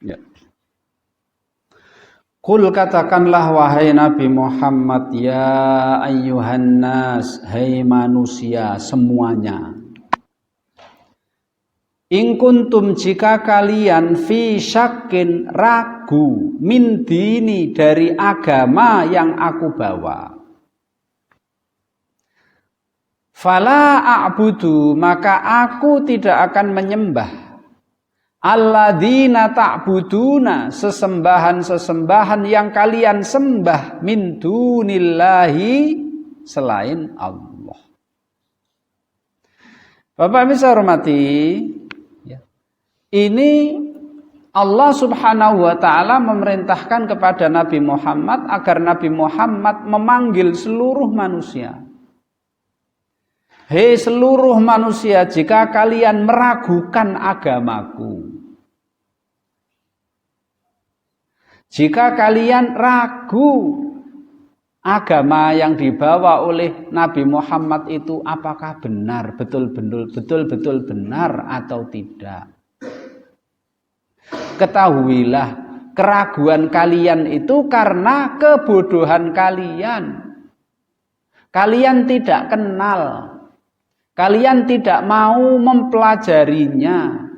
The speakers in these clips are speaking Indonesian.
Ya. Qul katakanlah wahai Nabi Muhammad, ya ayyuhan nas, hai manusia semuanya. In kuntum, jika kalian fi syakin, ragu, min dini, dari agama yang aku bawa. Fala a'budu, maka aku tidak akan menyembah alladzina ta'buduna, sesembahan-sesembahan yang kalian sembah, min dunillahi, selain Allah. Bapak bisa hormati, ya. Ini Allah Subhanahu wa ta'ala memerintahkan kepada Nabi Muhammad agar Nabi Muhammad memanggil seluruh manusia. Hei seluruh manusia, jika kalian meragukan agamaku, jika kalian ragu agama yang dibawa oleh Nabi Muhammad itu apakah benar, betul-betul benar atau tidak, ketahuilah keraguan kalian itu karena kebodohan kalian. Kalian tidak kenal, kalian tidak mau mempelajarinya.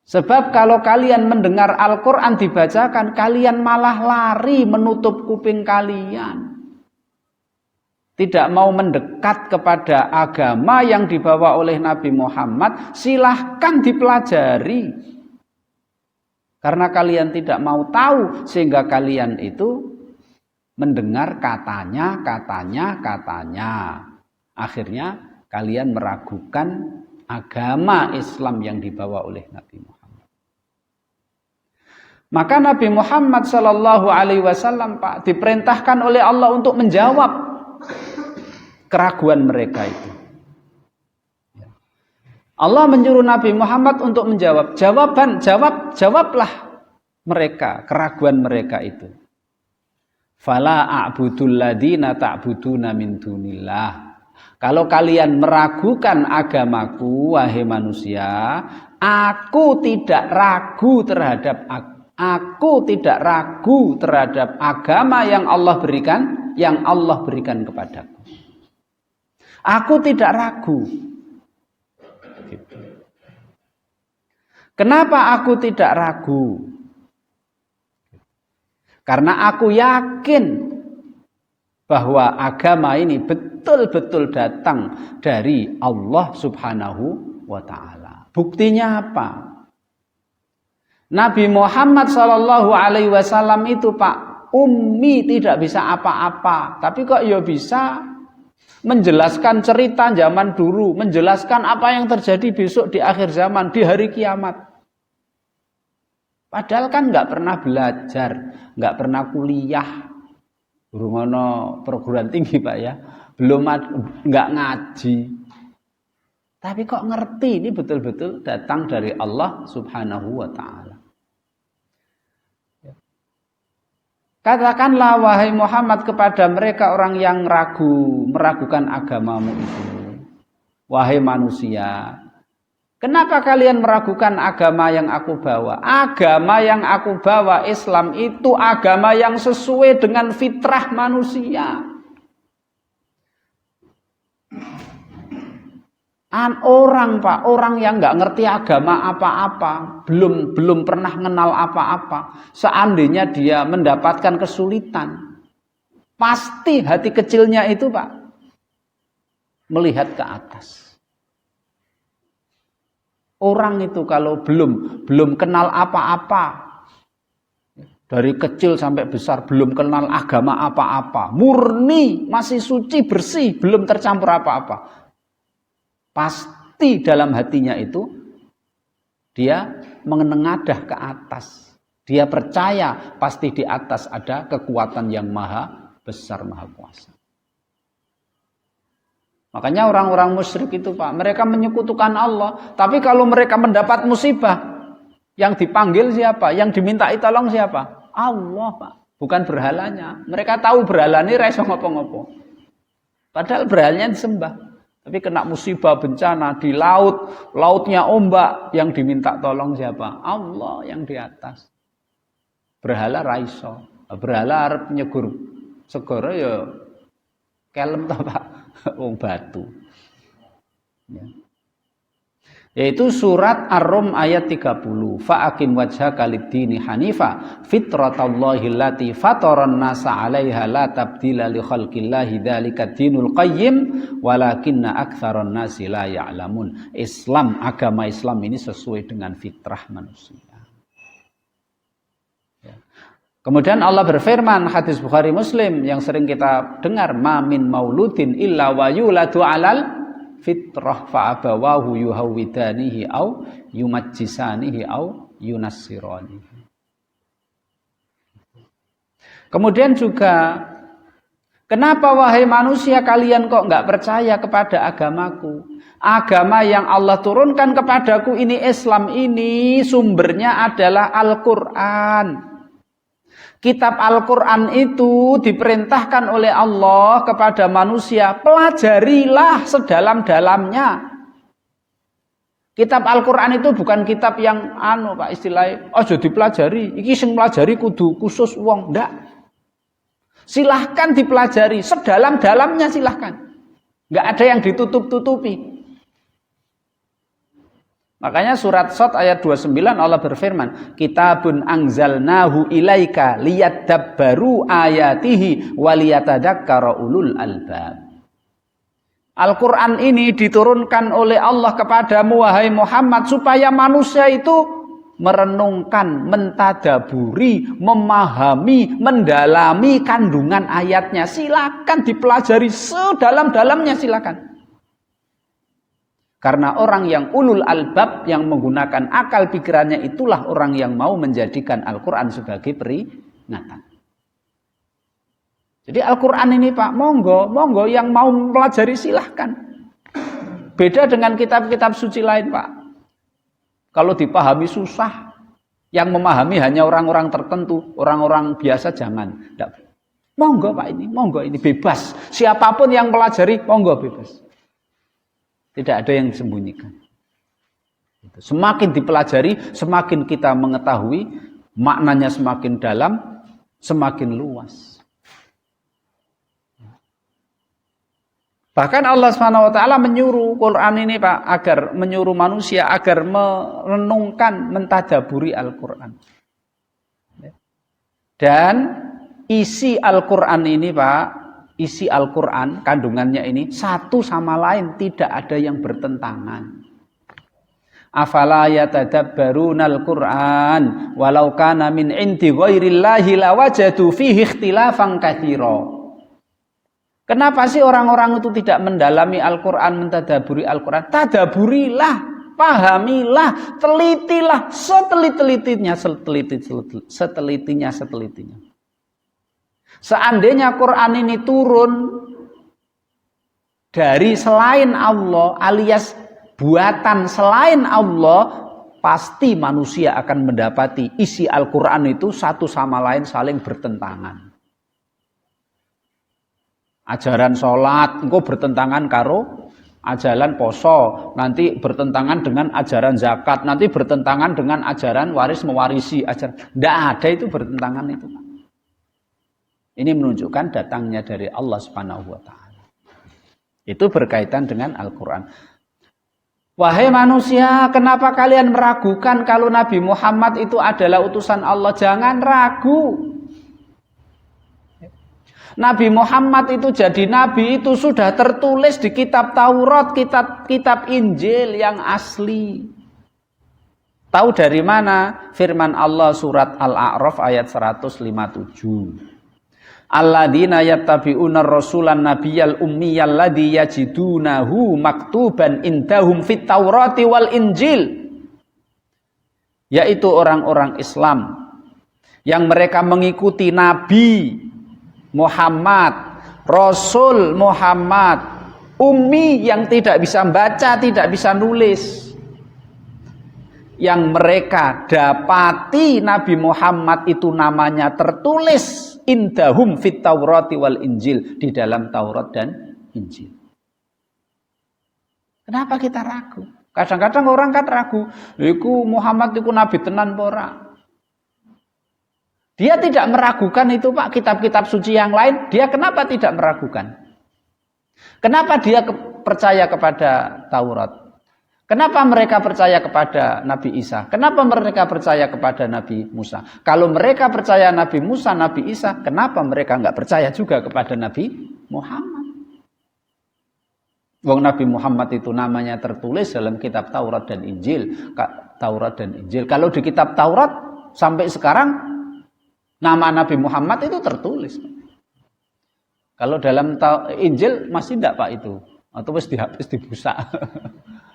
Sebab kalau kalian mendengar Al-Quran dibacakan, kalian malah lari menutup kuping kalian. Tidak mau mendekat kepada agama yang dibawa oleh Nabi Muhammad, silahkan dipelajari. Karena kalian tidak mau tahu, sehingga kalian itu mendengar katanya. Akhirnya kalian meragukan agama Islam yang dibawa oleh Nabi Muhammad. Maka Nabi Muhammad Shallallahu Alaihi Wasallam, Pak, diperintahkan oleh Allah untuk menjawab keraguan mereka itu. Allah menyuruh Nabi Muhammad untuk menjawab. Jawablah mereka, keraguan mereka itu. Fala a'budul ladzina ta'buduna min dunillah. Kalau kalian meragukan agamaku, wahai manusia, aku tidak ragu terhadap agama yang Allah berikan kepadaku. Aku tidak ragu. Kenapa aku tidak ragu? Karena aku yakin bahwa agama ini betul-betul datang dari Allah Subhanahu wa ta'ala. Buktinya apa? Nabi Muhammad Shallallahu Alaihi Wasallam itu, Pak, ummi, tidak bisa apa-apa, tapi kok ya bisa menjelaskan cerita zaman dulu, menjelaskan apa yang terjadi besok di akhir zaman, di hari kiamat. Padahal kan nggak pernah belajar, nggak pernah kuliah, burungono perguruan tinggi, Pak, ya, belum nggak ngaji. Tapi kok ngerti ini betul-betul datang dari Allah Subhanahu wa ta'ala. Katakanlah wahai Muhammad kepada mereka orang yang meragukan agamamu itu. Wahai manusia, kenapa kalian meragukan agama yang aku bawa? Agama yang aku bawa, Islam, itu agama yang sesuai dengan fitrah manusia. Orang, Pak, orang yang nggak ngerti agama apa-apa, belum pernah kenal apa-apa, seandainya dia mendapatkan kesulitan, pasti hati kecilnya itu, Pak, melihat ke atas. Orang itu kalau belum kenal apa-apa, dari kecil sampai besar belum kenal agama apa-apa, murni, masih suci, bersih, belum tercampur apa-apa, pasti dalam hatinya itu dia menengadah ke atas. Dia percaya pasti di atas ada kekuatan yang maha besar, maha kuasa. Makanya orang-orang musyrik itu, Pak, mereka menyekutukan Allah. Tapi kalau mereka mendapat musibah, yang dipanggil siapa? Yang dimintai tolong siapa? Allah, Pak, bukan berhalanya. Mereka tahu berhala ini reso ngopo-ngopo. Padahal berhalanya disembah. Tapi kena musibah bencana di laut, lautnya ombak, yang diminta tolong siapa? Allah yang di atas. Berhala raiso, berhala arep nyegur segara ya kelem ta Pak, wong batu. Ya. Yaitu surat Ar-Rum ayat 30. Fa'aqim wajhaka lid-dini hanifa fitratallahi allati fataran nasa 'alaiha la tabdila li khalqillahi dzalika dinul qayyim walakinna aktsaran nasi la ya'lamun. Islam, agama Islam ini sesuai dengan fitrah manusia. Ya. Kemudian Allah berfirman, hadis Bukhari Muslim yang sering kita dengar, ma min mauludin illa wa yuladu 'alal fitrah fa'abawahu yuhawwidanihi au yumajjisanihi au yunassiranihi. Kemudian juga, kenapa wahai manusia kalian kok enggak percaya kepada agamaku? Agama yang Allah turunkan kepadaku ini, Islam ini, sumbernya adalah Al-Quran. Kitab Al-Quran itu diperintahkan oleh Allah kepada manusia, pelajarilah sedalam-dalamnya. Kitab Al-Quran itu bukan kitab yang Pak istilahnya, oh jadi dipelajari, iki sing pelajari kudu khusus wong, ndak. Silahkan dipelajari sedalam-dalamnya, silahkan. Nggak ada yang ditutup-tutupi. Makanya surat Shad ayat 29 Allah berfirman, kitabun anzalnahu ilaika liyadabbaru ayatihi waliyatadzakkara ulul albab. Al-Quran ini diturunkan oleh Allah kepadamu wahai Muhammad supaya manusia itu merenungkan, mentadaburi, memahami, mendalami kandungan ayatnya. Silakan dipelajari sedalam-dalamnya, silakan. Karena orang yang ulul albab, yang menggunakan akal pikirannya, itulah orang yang mau menjadikan Al-Quran sebagai peringatan. Jadi Al-Quran ini Pak, monggo yang mau mempelajari silahkan. Beda dengan kitab-kitab suci lain Pak. Kalau dipahami susah, yang memahami hanya orang-orang tertentu, orang-orang biasa jangan. Monggo Pak ini, monggo ini bebas. Siapapun yang pelajari, monggo bebas. Tidak ada yang disembunyikan. Semakin dipelajari, semakin kita mengetahui, maknanya semakin dalam, semakin luas. Bahkan Allah SWT menyuruh Quran ini Pak, agar menyuruh manusia agar merenungkan, mentadaburi Al-Quran. Dan isi Al-Quran ini Pak, isi Al-Quran, kandungannya ini satu sama lain, tidak ada yang bertentangan. Afala yatadabbarunal Qur'an walau kana min indi ghairillahi lawajadu fihi ikhtilafan katsira. Kenapa sih orang-orang itu tidak mendalami Al-Quran, mentadaburi Al-Quran? Tadaburilah, pahamilah, telitilah setelitinya. Seandainya Quran ini turun dari selain Allah alias buatan selain Allah, pasti manusia akan mendapati isi Al-Quran itu satu sama lain saling bertentangan. Ajaran sholat engko bertentangan karo ajaran poso, nanti bertentangan dengan ajaran zakat, nanti bertentangan dengan ajaran waris mewarisi, tidak ada itu bertentangan itu. Ini menunjukkan datangnya dari Allah Subhanahu wa taala. Itu berkaitan dengan Al-Qur'an. Wahai manusia, kenapa kalian meragukan kalau Nabi Muhammad itu adalah utusan Allah? Jangan ragu. Nabi Muhammad itu jadi nabi itu sudah tertulis di kitab Taurat, kitab Injil yang asli. Tahu dari mana? Firman Allah surat Al-A'raf ayat 157. Alladzina yattabi'una ar-rasulan nabiyyal ummiyal ladzi yajidunahu maktuban indahum fit Taurati wal Injil. Yaitu orang-orang Islam yang mereka mengikuti Nabi Muhammad, Rasul Muhammad, ummi yang tidak bisa baca, tidak bisa nulis. Yang mereka dapati Nabi Muhammad itu namanya tertulis indahum fit Taurati wal Injil, di dalam Taurat dan Injil. Kenapa kita ragu? Kadang-kadang orang kan ragu, iku Muhammad iku nabi tenan apa ora? Dia tidak meragukan itu Pak, kitab-kitab suci yang lain, dia kenapa tidak meragukan? Kenapa dia percaya kepada Taurat? Kenapa mereka percaya kepada Nabi Isa? Kenapa mereka percaya kepada Nabi Musa? Kalau mereka percaya Nabi Musa, Nabi Isa, kenapa mereka nggak percaya juga kepada Nabi Muhammad? Wong Nabi Muhammad itu namanya tertulis dalam kitab Taurat dan Injil. Taurat dan Injil. Kalau di kitab Taurat sampai sekarang nama Nabi Muhammad itu tertulis. Kalau dalam Injil masih tidak Pak itu, atau wis dihapus dibusa.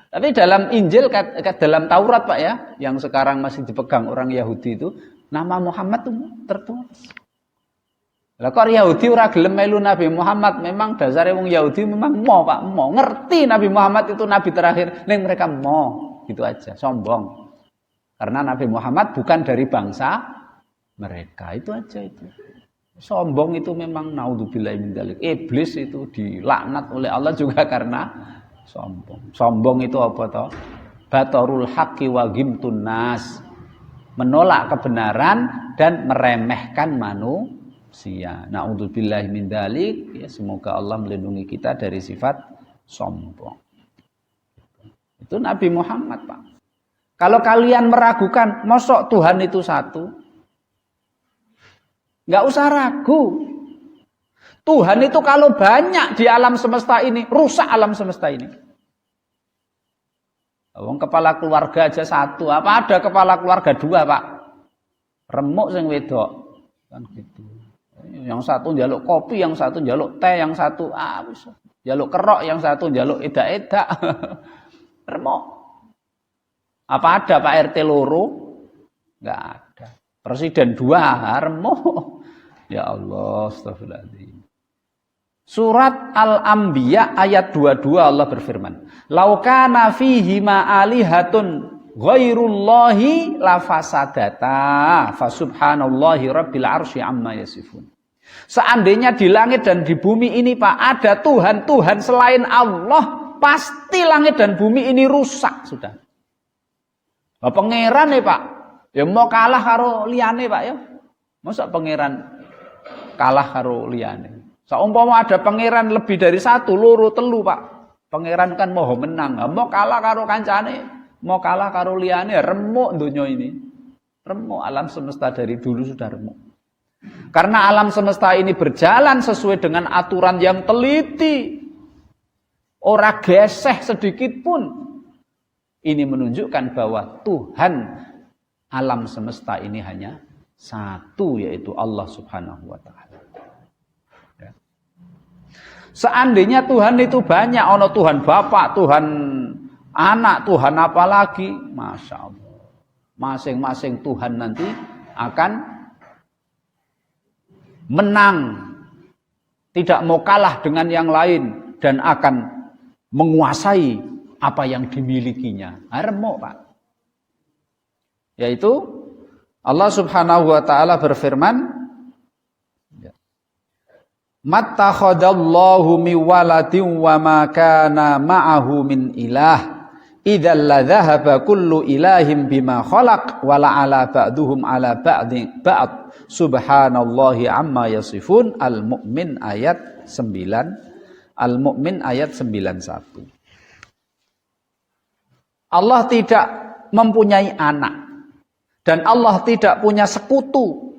Tapi dalam Injil, dalam Taurat Pak ya, yang sekarang masih dipegang orang Yahudi itu, nama Muhammad itu tertulis. Lah kok Yahudi ora gelem melu Nabi Muhammad, memang dasare wong Yahudi memang mau Pak, mau ngerti Nabi Muhammad itu nabi terakhir, ning mereka mau, gitu aja, sombong. Karena Nabi Muhammad bukan dari bangsa mereka, itu aja itu. Sombong itu memang naudzubillahi min dzalik. Iblis itu dilaknat oleh Allah juga karena sombong. Sombong itu apa toh? Batarul haqqi wa ghimtun nas. Menolak kebenaran dan meremehkan manusia. Naudzubillahi min dzalik. Ya, semoga Allah melindungi kita dari sifat sombong. Itu Nabi Muhammad, Pak. Kalau kalian meragukan, mosok Tuhan itu satu? Nggak usah ragu. Tuhan itu kalau banyak di alam semesta ini, rusak alam semesta ini. Wong kepala keluarga aja satu, apa ada kepala keluarga dua Pak? Remuk sing wedok, kan gitu. Yang satu njaluk kopi, yang satu njaluk teh, yang satu bisa. Njaluk kerok, yang satu njaluk edak-edak. Remuk. Apa ada Pak RT loro? Nggak ada. Presiden dua, remuk. Ya Allah, astagfirullahaladzim. Surat Al-Anbiya ayat 22 Allah berfirman, "Laukana fihi ma alihatun ghairullahi lafasadata, fasubhanallahi rabbil arsy amma yasifun." Seandainya di langit dan di bumi ini Pak ada Tuhan-Tuhan selain Allah, pasti langit dan bumi ini rusak sudah. Pangeran nih Pak, ya mau kalah karo liyane Pak ya. Masa pangeran kalah karo liyane? Saumpama ada pangeran lebih dari satu, loro, telu Pak. Pangeran kan mau menang, mau kalah karo kancane, mau kalah karo liyane, remuk donya ini. Remuk, alam semesta dari dulu sudah remuk. Karena alam semesta ini berjalan sesuai dengan aturan yang teliti. Ora geseh sedikit pun. Ini menunjukkan bahwa Tuhan alam semesta ini hanya satu, yaitu Allah Subhanahu wa Ta'ala. Seandainya Tuhan itu banyak, ono Tuhan Bapak, Tuhan Anak, Tuhan apa lagi, Masya Allah. Masing-masing Tuhan nanti akan menang, tidak mau kalah dengan yang lain, dan akan menguasai apa yang dimilikinya. Remuk Pak. Yaitu Allah Subhanahu wa Ta'ala berfirman, "Mattakhadallahu min waladin wa ma kana ma'ahu min ilah idzal la dhahaba kullu ilahin bima khalaq wa la ala ba'duhum ala ba'd subhanallahi amma yasifun." Al-Mu'min ayat 9, Al-Mu'min ayat 91. Allah tidak mempunyai anak dan Allah tidak punya sekutu.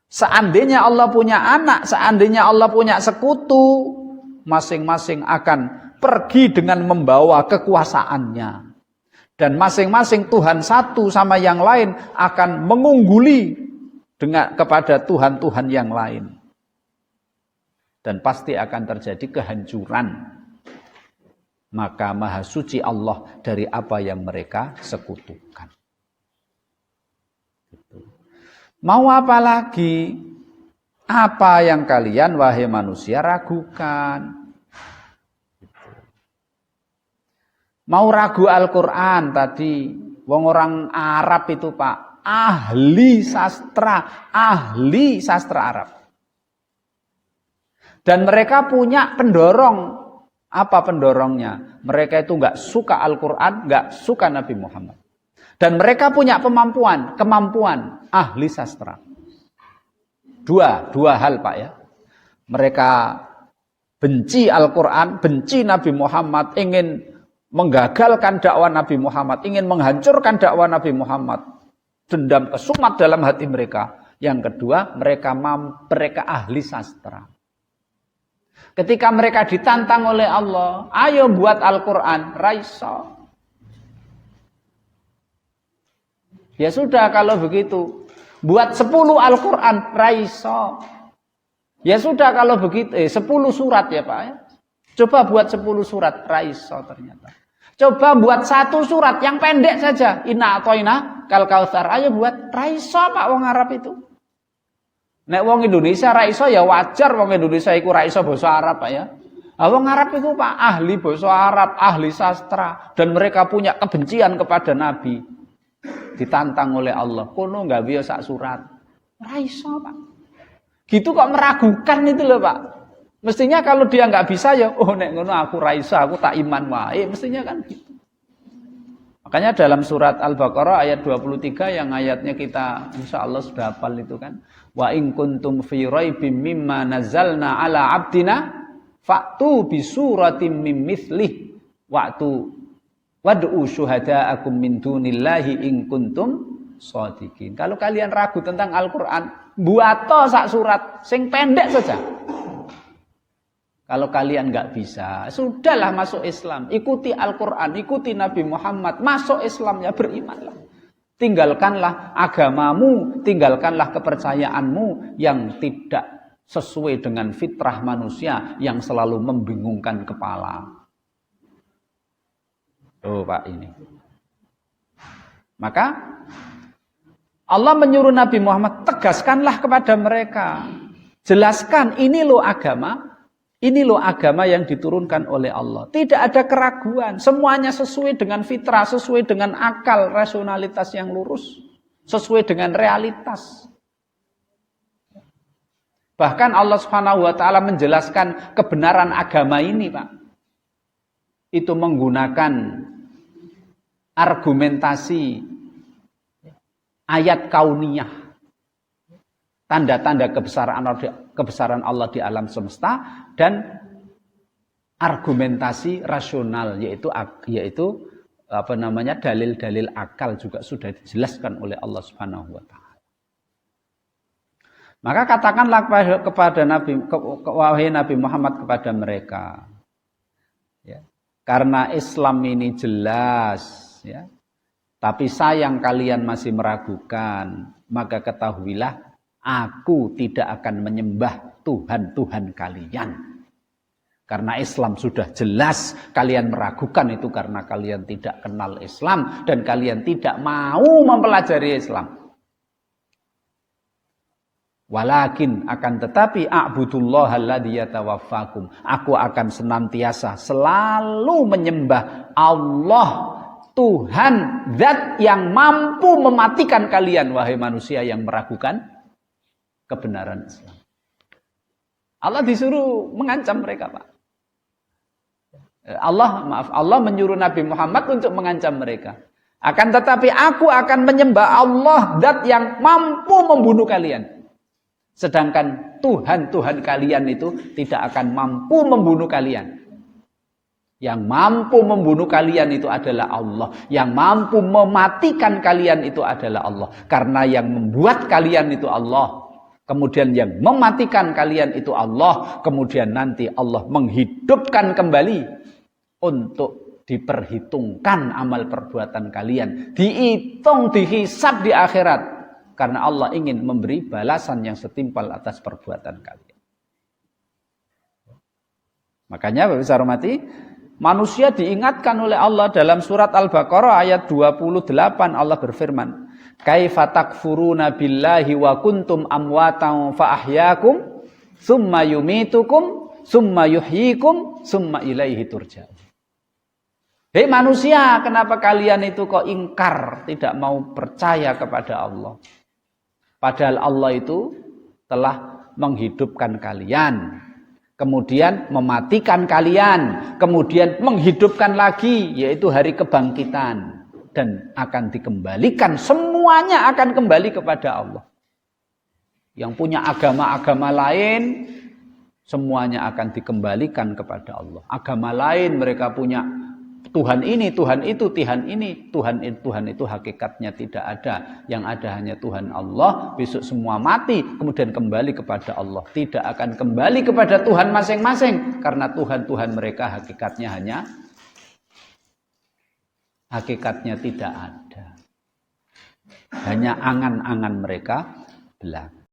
Seandainya Allah punya anak, seandainya Allah punya sekutu, masing-masing akan pergi dengan membawa kekuasaannya. Dan masing-masing Tuhan satu sama yang lain akan mengungguli kepada Tuhan-Tuhan yang lain. Dan pasti akan terjadi kehancuran. Maka Maha Suci Allah dari apa yang mereka sekutukan. Mau apa lagi? Apa yang kalian wahai manusia ragukan? Mau ragu Al-Quran tadi, wong orang Arab itu Pak, ahli sastra Arab. Dan mereka punya pendorong Apa pendorongnya? Mereka itu nggak suka Al-Quran, nggak suka Nabi Muhammad. Dan mereka punya kemampuan ahli sastra. Dua hal Pak ya. Mereka benci Al-Quran, benci Nabi Muhammad, ingin menggagalkan dakwah Nabi Muhammad, ingin menghancurkan dakwah Nabi Muhammad. Dendam kesumat dalam hati mereka. Yang kedua, mereka ahli sastra. Ketika mereka ditantang oleh Allah, ayo buat Al-Quran, raiso. Ya sudah kalau begitu, buat 10 Al-Quran, raiso. Ya sudah kalau begitu, 10 surat ya Pak ya. Coba buat 10 surat, raiso ternyata. Coba buat 1 surat yang pendek saja, inna atoina kal kautsar. Ayo buat, raiso Pak wong Arab itu. Nek wong Indonesia raiso ya wajar, wong Indonesia iku raiso basa Arab Pak ya. Wong Arab itu Pak ahli basa Arab, ahli sastra, dan mereka punya kebencian kepada Nabi. Ditantang oleh Allah, kono enggak biyo sak surat. Raiso Pak. Gitu kok meragukan itu loh Pak. Mestinya kalau dia enggak bisa ya, oh nek ngono aku raiso, aku tak iman wae, mestinya kan gitu. Makanya dalam surat Al-Baqarah ayat 23 yang ayatnya kita insyaallah sudah hafal itu kan. Wa in kuntum fi raibim mimma nazzalna ala abdina fa'tu bi suratim mim mithlih wad'u syuhada'akum min dunillahi in kuntum shadiqin. Kalau kalian ragu tentang Al-Qur'an, buato sak surat sing pendek saja. Kalau kalian enggak bisa, sudahlah masuk Islam, ikuti Al-Qur'an, ikuti Nabi Muhammad, masuk Islamnya, berimanlah. Tinggalkanlah agamamu, tinggalkanlah kepercayaanmu yang tidak sesuai dengan fitrah manusia yang selalu membingungkan kepala. Oh Pak ini. Maka Allah menyuruh Nabi Muhammad, tegaskanlah kepada mereka. Jelaskan, ini loh agama. Ini loh agama yang diturunkan oleh Allah. Tidak ada keraguan. Semuanya sesuai dengan fitrah, sesuai dengan akal, rasionalitas yang lurus. Sesuai dengan realitas. Bahkan Allah Subhanahu wa taala menjelaskan kebenaran agama ini, Pak. Itu menggunakan argumentasi ayat kauniyah. Tanda-tanda kebesaran Allah di alam semesta dan argumentasi rasional yaitu dalil-dalil akal juga sudah dijelaskan oleh Allah Subhanahu wa taala. Maka katakanlah kepada wahai Nabi Muhammad kepada mereka, ya, karena Islam ini jelas, ya, tapi sayang kalian masih meragukan, maka ketahuilah aku tidak akan menyembah Tuhan-Tuhan kalian. Karena Islam sudah jelas, kalian meragukan itu karena kalian tidak kenal Islam dan kalian tidak mau mempelajari Islam. Walakin akan tetapi a'budullaha alladzi yatawaffakum. Aku akan senantiasa selalu menyembah Allah, Tuhan zat yang mampu mematikan kalian wahai manusia yang meragukan kebenaran Islam. Allah disuruh mengancam mereka, Pak. Allah menyuruh Nabi Muhammad untuk mengancam mereka. Akan tetapi aku akan menyembah Allah zat yang mampu membunuh kalian. Sedangkan Tuhan-Tuhan kalian itu tidak akan mampu membunuh kalian. Yang mampu membunuh kalian itu adalah Allah. Yang mampu mematikan kalian itu adalah Allah. Karena yang membuat kalian itu Allah. Kemudian yang mematikan kalian itu Allah. Kemudian nanti Allah menghidupkan kembali untuk diperhitungkan amal perbuatan kalian. Dihitung, dihisab di akhirat. Karena Allah ingin memberi balasan yang setimpal atas perbuatan kalian. Makanya Bapak Ibu saya hormati, manusia diingatkan oleh Allah dalam surat Al-Baqarah ayat 28 Allah berfirman, kaifa takfuruna billahi wa kuntum amwatan fa ahyaakum summa yumitukum summa yuhyikum summa ilaihi turja'un. Hei manusia, kenapa kalian itu kok ingkar, tidak mau percaya kepada Allah? Padahal Allah itu telah menghidupkan kalian, kemudian mematikan kalian, kemudian menghidupkan lagi, yaitu hari kebangkitan, dan akan dikembalikan, semuanya akan kembali kepada Allah. Yang punya agama-agama lain, semuanya akan dikembalikan kepada Allah. Agama lain mereka punya Tuhan ini, Tuhan itu, Tuhan ini, Tuhan itu hakikatnya tidak ada. Yang ada hanya Tuhan Allah. Besok semua mati, kemudian kembali kepada Allah. Tidak akan kembali kepada Tuhan masing-masing, karena Tuhan mereka hakikatnya tidak ada. Hanya angan-angan mereka belaka.